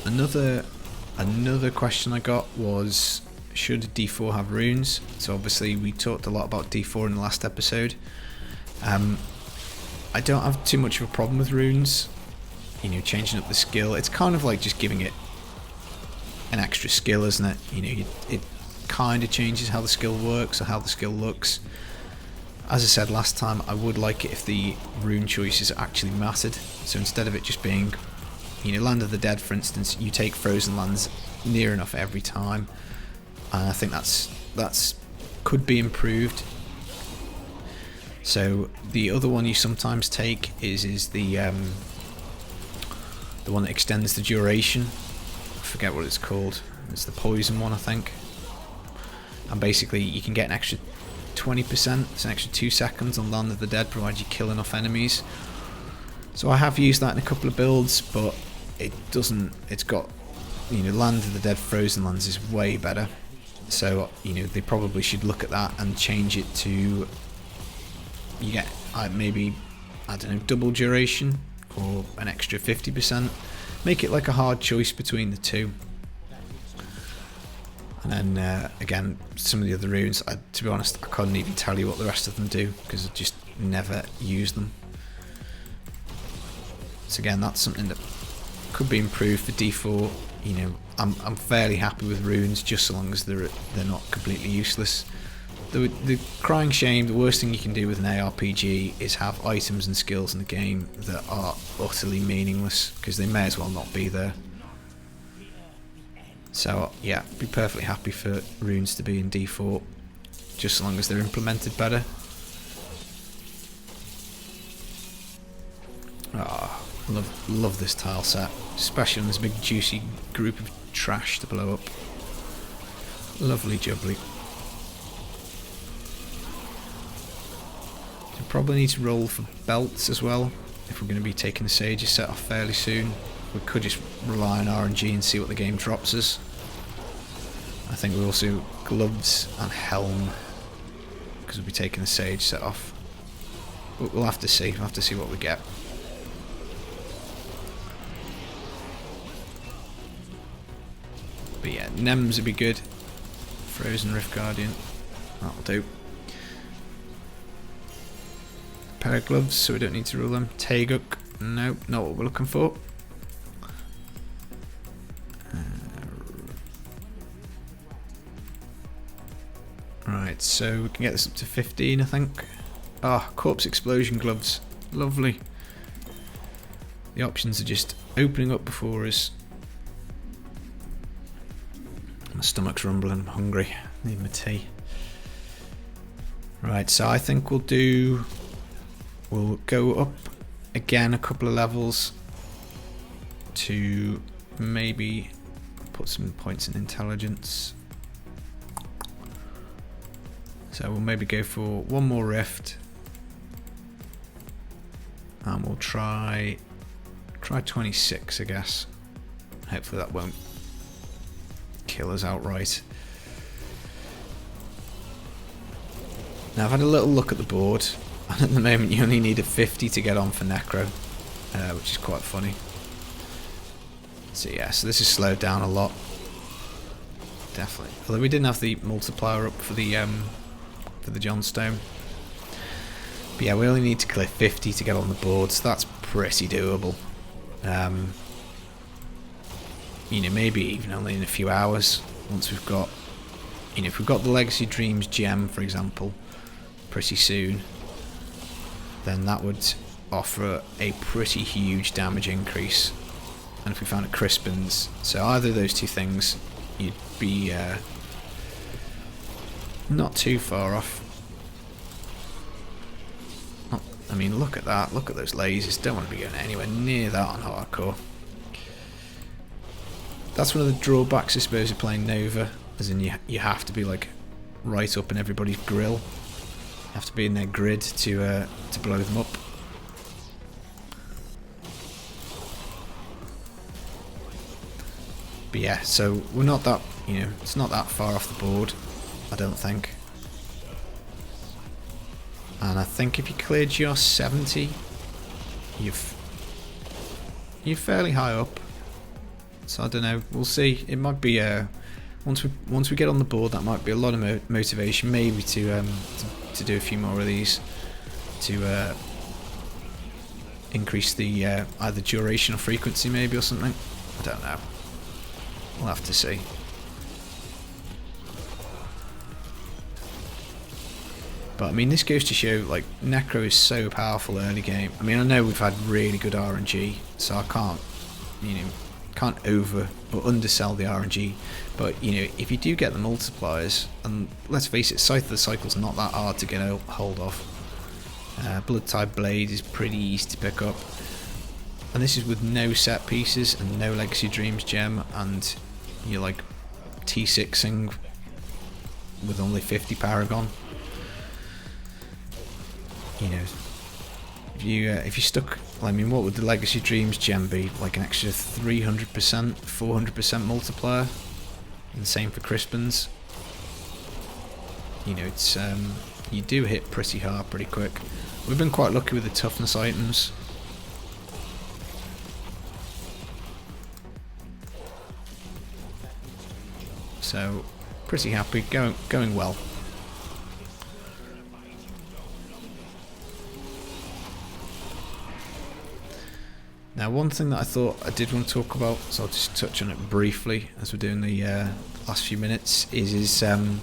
Another question I got was, should D4 have runes? So obviously we talked a lot about D4 in the last episode. I don't have too much of a problem with runes. You know, changing up the skill. It's kind of like just giving it an extra skill, isn't it? You know, it kind of changes how the skill works or how the skill looks. As I said last time, I would like it if the rune choices actually mattered. So instead of it just being, you know, Land of the Dead, for instance, you take frozen lands near enough every time. And I think that's could be improved. So the other one you sometimes take is the one that extends the duration. I forget what it's called. It's the poison one, I think. And basically you can get an extra 20%, it's an extra 2 seconds on Land of the Dead, provided you kill enough enemies. So I have used that in a couple of builds, but it's got, you know, Land of the Dead frozen lands is way better. So, you know, they probably should look at that and change it to, you get maybe, I don't know, double duration or an extra 50%. Make it like a hard choice between the two. And then again, some of the other runes, to be honest, I couldn't even tell you what the rest of them do because I just never use them. So again, that's something that could be improved for D4. You know, I'm fairly happy with runes just so long as they're not completely useless. The crying shame, the worst thing you can do with an ARPG is have items and skills in the game that are utterly meaningless because they may as well not be there. So yeah, be perfectly happy for runes to be in D4 just so long as they're implemented better. Ah, love this tile set, especially on this big juicy group of trash to blow up. Lovely jubbly. So probably need to roll for belts as well if we're going to be taking the Sages set off fairly soon. We could just rely on RNG and see what the game drops us. I think we also gloves and helm because we'll be taking the Sage set off. But we'll have to see. We'll have to see what we get. But yeah, Nems would be good. Frozen Rift Guardian. That'll do. Pair of gloves, so we don't need to rule them. Taeguk. Nope, not what we're looking for. Right, so we can get this up to 15, I think. Ah, Corpse Explosion gloves. Lovely. The options are just opening up before us. My stomach's rumbling, I'm hungry. Need my tea. Right, so I think we'll go up again a couple of levels to maybe put some points in intelligence. So we'll maybe go for one more rift, and we'll try 26, I guess. Hopefully that won't kill us outright. Now I've had a little look at the board, and at the moment you only need a 50 to get on for Necro, which is quite funny. So yeah, so this is slowed down a lot. Definitely. Although we didn't have the multiplier up for the Johnstone. But yeah, we only need to clear 50 to get on the board, so that's pretty doable. You know, maybe even only in a few hours once we've got, you know, if we've got the Legacy Dreams gem, for example, pretty soon, then that would offer a pretty huge damage increase. And if we found a Crispin's, so either of those two things, you'd be not too far off. I mean, look at that. Look at those lasers. Don't want to be going anywhere near that on hardcore. That's one of the drawbacks, I suppose, of playing Nova, as in you have to be like right up in everybody's grill. You have to be in their grid to blow them up. But yeah, so we're not that, you know, it's not that far off the board, I don't think. And I think if you cleared your 70, you're fairly high up. So I don't know. We'll see. It might be once we get on the board, that might be a lot of motivation, maybe to do a few more of these to increase the either duration or frequency, maybe, or something. I don't know. We'll have to see. But I mean, this goes to show, like, Necro is so powerful early game. I mean, I know we've had really good RNG, so I can't, can't over or undersell the RNG. But if you do get the multipliers, and let's face it, Scythe of the Cycle's not that hard to get a hold of. Blood-type Blade is pretty easy to pick up, and this is with no set pieces and no Legacy Dreams gem, and you're like T6ing with only 50 Paragon. If you stuck, I mean, what would the Legacy Dreams gem be? Like an extra 300%, 400% multiplier, and same for Crispin's. It's you do hit pretty hard, pretty quick. We've been quite lucky with the toughness items. So pretty happy, going well. Now, one thing that I thought I did want to talk about, so I'll just touch on it briefly as we're doing the last few minutes, is the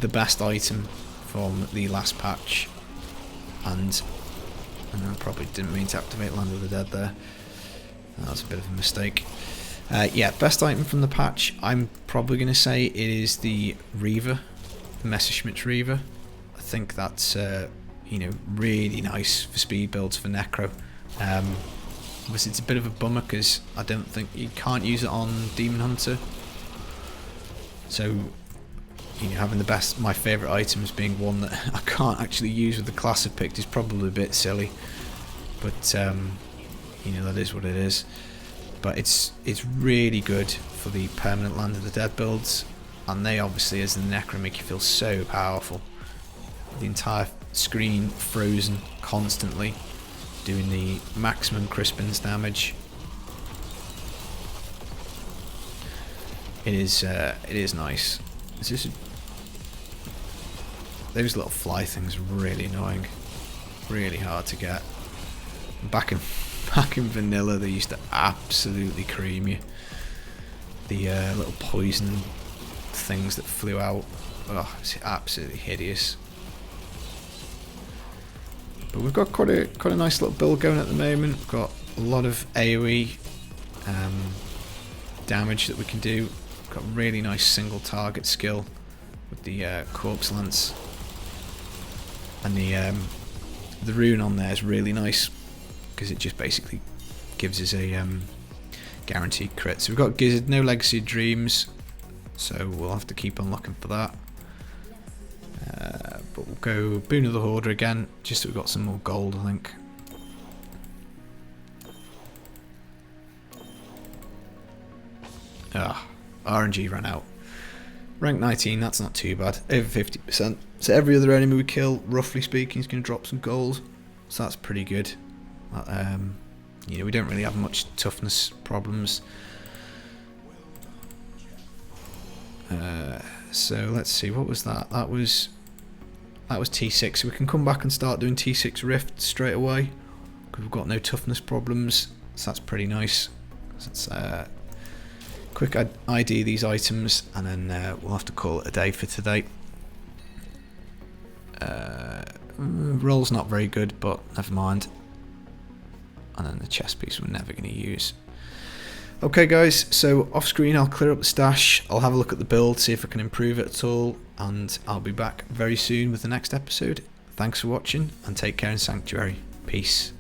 best item from the last patch. And I probably didn't mean to activate Land of the Dead there. That was a bit of a mistake. Yeah, best item from the patch, I'm probably going to say it is the Reaver, the Messerschmitt Reaver. I think that's really nice for speed builds for Necro. Obviously it's a bit of a bummer because I don't think you can't use it on Demon Hunter. So having my favourite items being one that I can't actually use with the class I've picked is probably a bit silly. But that is what it is. But it's really good for the permanent Land of the Dead builds, and they obviously, as the Necro, make you feel so powerful. The entire screen frozen constantly, doing the maximum Crispin's damage. It is nice. It's just those little fly things are really annoying, really hard to get. Back in vanilla, they used to absolutely cream you. The little poison things that flew out. Oh, it's absolutely hideous. But we've got quite a nice little build going at the moment. We've got a lot of AoE damage that we can do. We've got really nice single target skill with the Corpse Lance, and the rune on there is really nice because it just basically gives us a guaranteed crit. So we've got Gizzard, no Legacy Dreams, so we'll have to keep on looking for that. But we'll go Boon of the Hoarder again, just so we've got some more gold, I think. RNG ran out. Rank 19, that's not too bad. Over 50%. So every other enemy we kill, roughly speaking, is going to drop some gold. So that's pretty good. We don't really have much toughness problems. So let's see, what was that? That was T6. So we can come back and start doing T6 Rift straight away because we've got no toughness problems. So that's pretty nice. So let's quick ID these items, and then we'll have to call it a day for today. Roll's not very good, but never mind. And then the chest piece we're never going to use. Okay guys, so off screen I'll clear up the stash, I'll have a look at the build, see if I can improve it at all, and I'll be back very soon with the next episode. Thanks for watching, and take care in Sanctuary. Peace.